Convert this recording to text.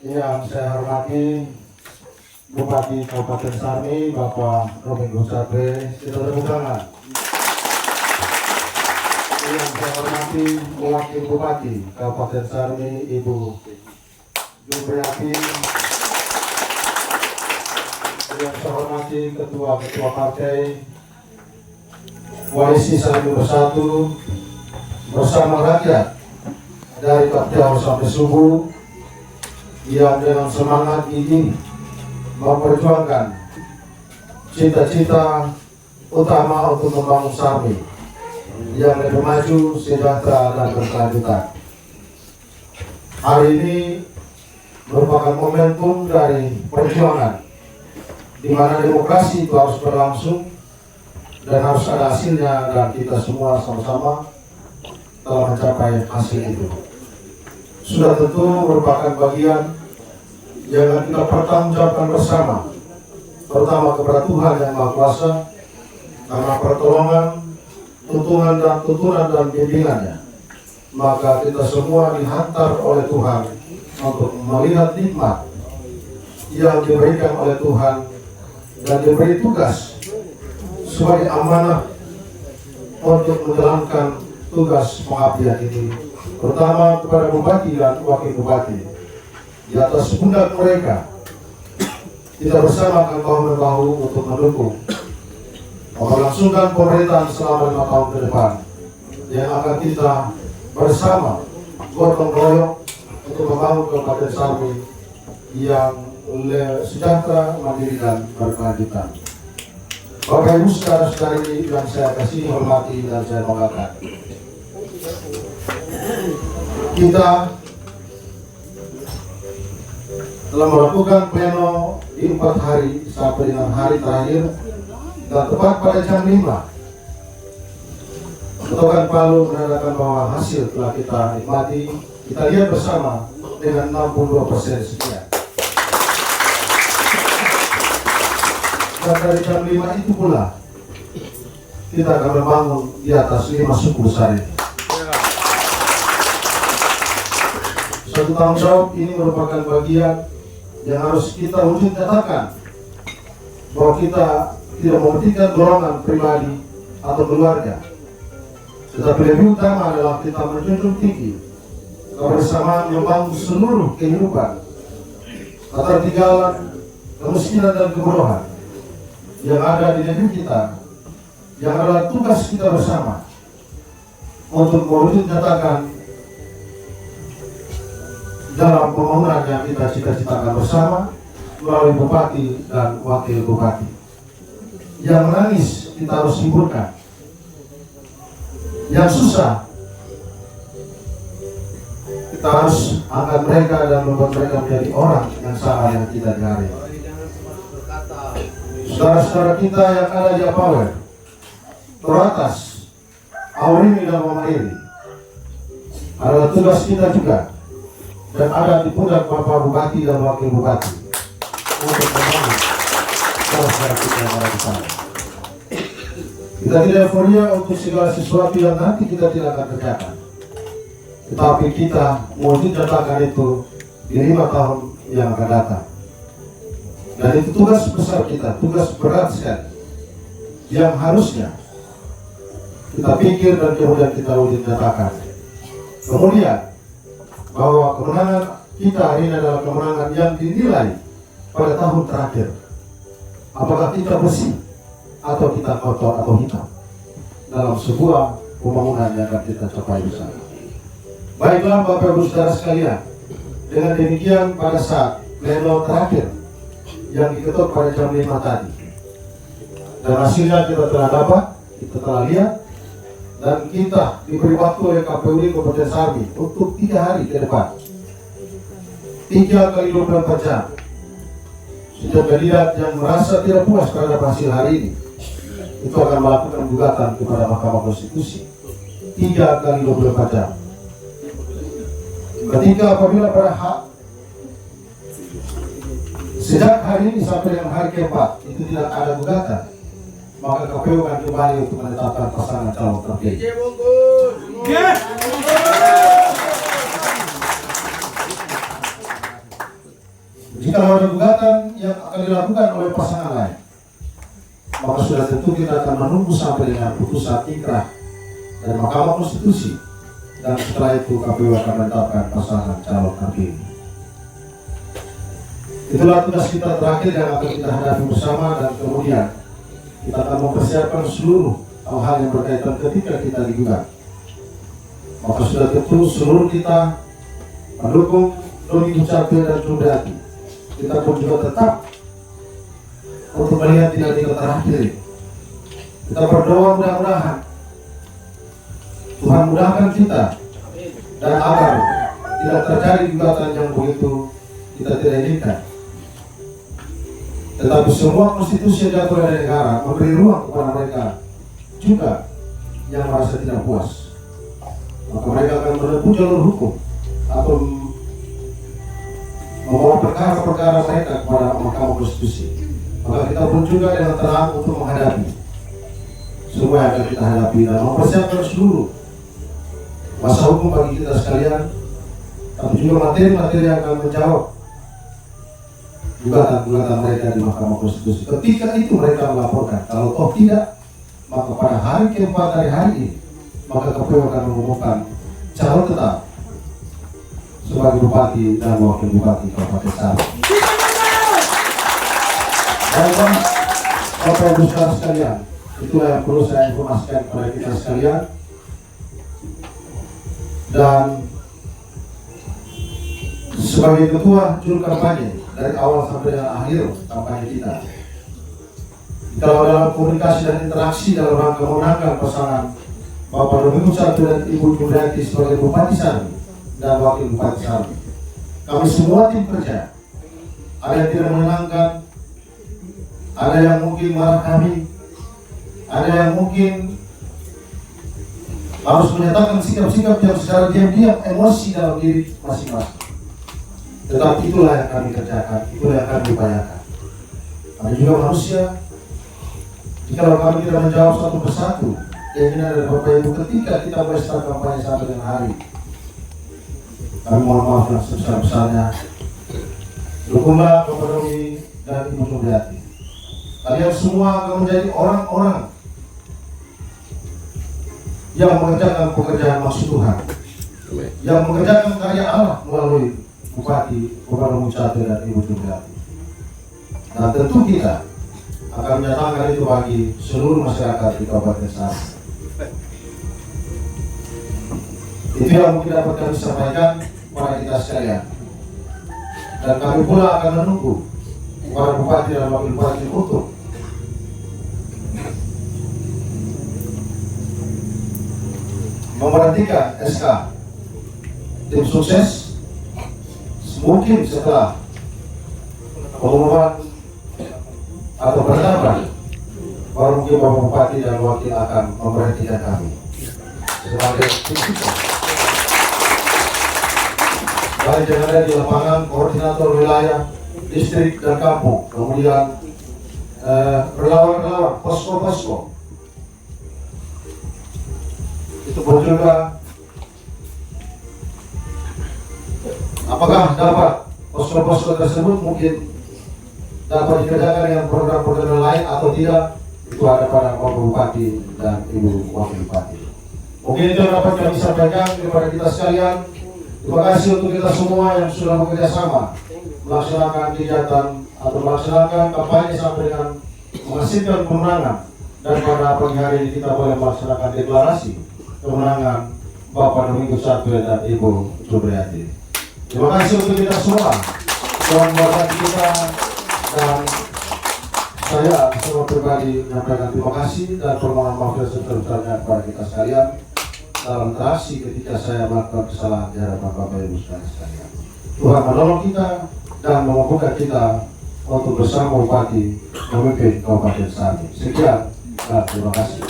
Yang saya hormati Bupati Kabupaten Sarmi, Bapak Romi Gosade, kita tepuk tangan. Yang saya hormati Wakil Bupati Kabupaten Sarmi, Ibu Jubriati. Yang saya hormati Ketua Partai Koalisi Saling Bersatu bersama rakyat dari Kaptiau sampai Subuh yang dengan semangat ini memperjuangkan cita-cita utama untuk membangun Sarmi yang lebih maju, sejahtera dan berkelanjutan. Hari ini merupakan momentum dari perjuangan di mana demokrasi itu harus berlangsung dan harus ada hasilnya, dan kita semua sama-sama telah mencapai hasil itu. Sudah tentu merupakan bagian yang kita pertanggungjawabkan bersama, terutama kepada Tuhan Yang Maha Kuasa, karena pertolongan, tuntunan dan bimbingannya. Maka kita semua dihantar oleh Tuhan untuk melihat nikmat yang diberikan oleh Tuhan dan diberi tugas sebagai amanah untuk menjalankan tugas pengabdian ini, terutama kepada Bupati dan Wakil Bupati. Di atas pundak mereka, kita bersama akan bahu-membahu untuk mendukung melangsungkan pemerintahan selama 5 tahun ke depan yang akan kita bersama gotong royong untuk membangun Kabupaten Sarmi yang sejahtera, mandiri dan berkelanjutan. Bapak Ibu saudara-saudari yang saya kasih, hormati dan saya banggakan, kita telah melakukan pleno di 4 hari sampai dengan hari terakhir, dan tepat pada jam 5 ketukan Palu menandakan bahwa hasil telah kita nikmati, kita lihat bersama dengan 62% sekian. Dan dari jam 5 itu pula kita akan membangun di atas 5 suku besar ini. Suatu tanggung jawab ini merupakan bagian yang harus kita wujud nyatakan, bahwa kita tidak mementingkan golongan pribadi atau keluarga, tetapi lebih utama adalah kita menjunjung tinggi kebersamaan membangun seluruh kehidupan, ketertinggalan, kemiskinan dan kebodohan yang ada di negeri kita, yang adalah tugas kita bersama untuk mewujud nyatakan dalam pembangunan yang kita cita-citakan bersama melalui Bupati dan Wakil Bupati. Yang menangis kita harus hiburkan, yang susah kita harus angkat mereka dan membuat mereka menjadi orang yang salah yang kita cari. Saudara-saudara kita yang ada di Apawer, teratas, Aurimi dan Mamahiri adalah tugas kita juga, dan ada di pundak Bapak Bupati dan Wakil Bupati untuk membangun saudara kita yang ada di sana. Kita tidak euforia untuk segala sesuatu yang nanti kita tidak akan kerjakan, tetapi kita wujud nyatakan itu di 5 tahun yang akan datang. Dan itu tugas besar kita, tugas berat sekali, yang harusnya kita pikir dan kemudian kita wujud nyatakan. Kemudian bahwa kemenangan kita hari ini adalah kemenangan yang dinilai pada tahun terakhir. Apakah kita bersih atau kita kotor atau hitam dalam sebuah pembangunan yang akan kita capai bersama. Baiklah Bapak Ibu saudara sekalian, dengan demikian pada saat pleno terakhir yang diketuk pada jam 5 tadi, dan hasilnya kita telah dapat, kita telah lihat, dan kita diberi waktu oleh KPUD Kabupaten Sarmi untuk 3 hari ke depan, 3 kali 24 jam. Setiap kandidat yang merasa tidak puas terhadap hasil hari ini, itu akan melakukan gugatan kepada Mahkamah Konstitusi 3 kali 24 jam. Ketika apabila pada hak sejak hari ini sampai dengan hari keempat itu tidak ada gugatan, maka KPU akan kembali untuk menetapkan pasangan calon terpilih. Jika ada gugatan yang akan dilakukan oleh pasangan lain, maka sudah tentu kita akan menunggu sampai dengan putusan inkrah dari Mahkamah Konstitusi, dan setelah itu KPU akan menetapkan pasangan calon terpilih. Itulah tugas kita terakhir yang akan kita hadapi bersama, dan kemudian kita akan mempersiapkan seluruh hal-hal yang berkaitan ketika kita digugat. Maka sudah tentu seluruh kita mendukung Doni Dukcapil dan Subriyadi. Kita pun juga tetap untuk melihat dinamika terakhir. Kita berdoa mudah-mudahan Tuhan mudahkan kita, dan agar tidak terjadi gugatan yang begitu kita tidak inginkan. Tetapi semua konstitusi yang diatur oleh negara memberi ruang kepada mereka juga yang merasa tidak puas. Maka mereka akan menempuh jalur hukum atau membawa perkara-perkara mereka kepada Mahkamah Konstitusi. Maka kita pun juga dengan terang untuk menghadapi semua yang akan kita hadapi dan mempersiapkan seluruh masa hukum bagi kita sekalian, tapi juga materi-materi yang akan menjawab gugatan-gugatan mereka di Mahkamah Konstitusi. Ketika itu mereka melaporkan, kalau toh tidak, maka pada hari keempat dari hari ini, maka KPU akan mengumumkan calon tetap sebagai Bupati dan Wakil Bupati Kabupaten Sari. Dan Bapak Ibu saudara sekalian, itulah yang perlu saya informasikan kepada kita sekalian. Dan sebagai ketua juru kampanye dari awal sampai dengan akhir kampanye kita, kalau dalam komunikasi dan interaksi dalam rangka memenangkan pasangan Bapak Doni Dukcapil dan Ibu Subriyadi sebagai Bupati Sari dan Wakil Bupati Sari, kami semua tim kerja, ada yang tidak menyenangkan, ada yang mungkin marah kami, ada yang mungkin harus menyatakan sikap-sikap yang secara diam-diam emosi dalam diri masing-masing. Tetapi itulah yang kami kerjakan, itulah yang kami upayakan. Kami juga manusia. Jika kami tidak menjawab satu persatu keinginan dari Bapak Ibu ketika kita mulai start kampanye sampai dengan hari, kami mohon maaf yang sebesar-besarnya. Dukunglah Bapak Doni dan Ibu Subriyadi. Kalian semua akan menjadi orang-orang yang mengerjakan pekerjaan maksud Tuhan, yang mengerjakan karya Allah melalui Bupati Bapak Doni Dukcapil dan Ibu Subriyadi. Dan tentu kita akan menyatakan itu bagi seluruh masyarakat di Kabupaten Sari. Itu yang mungkin dapat kami sampaikan kepada kita sekalian. Dan kami pula akan menunggu para Bupati dan Wakil Bupati untuk memperhatikan SK tim sukses mungkin setelah pengumuman atau penetapan, baru mungkin Bapak Bupati dan Wakil akan memperhatikan kami sebagai tim sukses. Baik yang ada di lapangan, koordinator wilayah, distrik dan kampung, kemudian relawan-relawan, posko-posko. Itu pun juga apakah dapat posko-posko tersebut mungkin dapat dikerjakan dengan program-program lain atau tidak, itu ada pada Bapak Bupati dan Ibu Wakil Bupati. Mungkin itu dapat kami sampaikan kepada kita sekalian. Terima kasih untuk kita semua yang sudah bekerja sama melaksanakan kegiatan atau melaksanakan kampanye sampai dengan menghasilkan kemenangan, dan pada pagi hari ini kita boleh melaksanakan deklarasi kemenangan Bapak Doni Dukcapil dan Ibu Subriyadi. Terima kasih untuk kita semua, Tuhan memberkati kita, dan saya secara pribadi menyampaikan terima kasih dan permohonan maaf yang sebesar-besarnya kepada kita sekalian dalam interaksi ketika saya melakukan kesalahan di hadapan Bapak Ibu sekalian. Tuhan menolong kita dan memampukan kita untuk bersama Bupati memimpin Kabupaten Sari. Sekian, dan terima kasih.